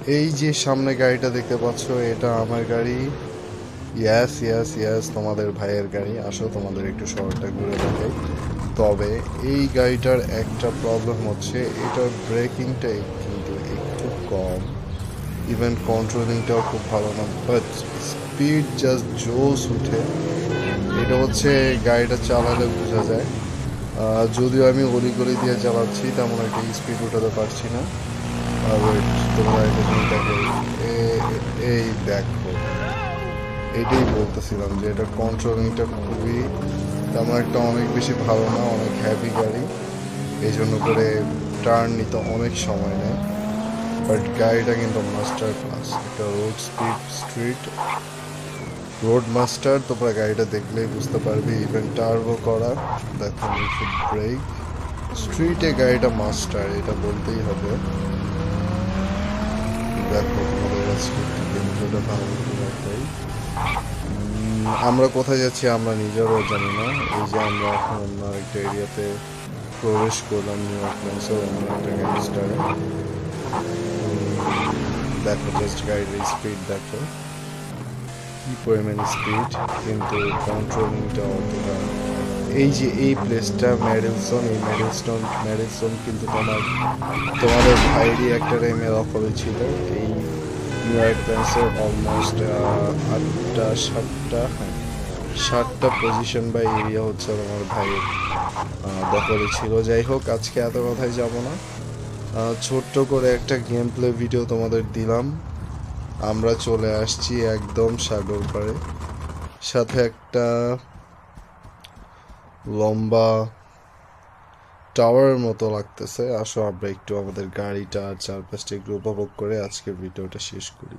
এই যে সামনে গাড়িটা দেখতে পাচ্ছ, এটা আমার গাড়ি। ইয়াস ইয়াস ইয়াস, তোমাদের ভাইয়ের গাড়ি। আসো তোমাদের একটু শহরটা ঘুরে দেখাই। তবে এই গাড়িটার একটা প্রবলেম হচ্ছে, এটার ব্রেকিংটা কিন্তু একটু কম, ইভেন কন্ট্রোলিংটাও খুব ভালো না, বাট স্পিড জাস্ট জোস উঠে। এটা হচ্ছে গাড়িটা চালালে বোঝা যায়। যদিও আমি অলি দিয়ে চালাচ্ছি, তেমন একটা স্পিড উঠাতে পারছি না। ওয়েট, তোমরা এটা জিনিস দেখো। এই দেখো, এটাই বলতেছিলাম যে এটা কন্ট্রোলিংটা খুবই তেমন একটা অনেক বেশি ভালো না, অনেক হ্যাভি গাড়ি। এই জন্য করে টার্ন নিতে অনেক সময় নেয়। বাট গাড়িটা কিন্তু মাস্টার ক্লাস, একটা রোড মাস্টার। তোমরা গাড়িটা দেখলেই বুঝতে পারবে, ইভেন টার্বো করা। দেখো নিখুঁত ব্রেক, স্ট্রিটে গাড়িটা মাস্টার, এটা বলতেই হবে। দেখো তোমাদের কাছে একটু গেমপ্লেটা ভালো করে দেখাই। আমরা কোথায় যাচ্ছি আমরা নিজেরাও জানি না। এই যে আমরা এখন অন্য একটা এরিয়াতে প্রবেশ করলাম, নিউ ইয়র্কের অন্য একটা গ্যাংস্টারে। দেখো জাস্ট গাড়ির স্পিড দেখো, কি পরিমাণ স্পিড, কিন্তু কন্ট্রোলিংটা অতটা। এই যে এই প্লেসটা ম্যাডেলসন, এই ম্যাডেলসন কিন্তু তোমাদের ভাইয়েরই একটা টাইমে দখলে ছিল। এই নিউ ইয়র্ক টাইমসের অলমোস্ট সাতটা পজিশন বা এরিয়া হচ্ছে আমার ভাইয়ের দখলে ছিল। যাই হোক, আজকে এত কথায় যাব না। ছোট্ট করে একটা গেম প্লে ভিডিও তোমাদের দিলাম। আমরা চলে আসছি একদম সাগর পাড়ে, সাথে একটা লম্বা টাওয়ারের মতো লাগতেছে। আসো আমরা একটু আমাদের গাড়িটা আর চারপাশটা একটু উপভোগ করে আজকের ভিডিওটা শেষ করি।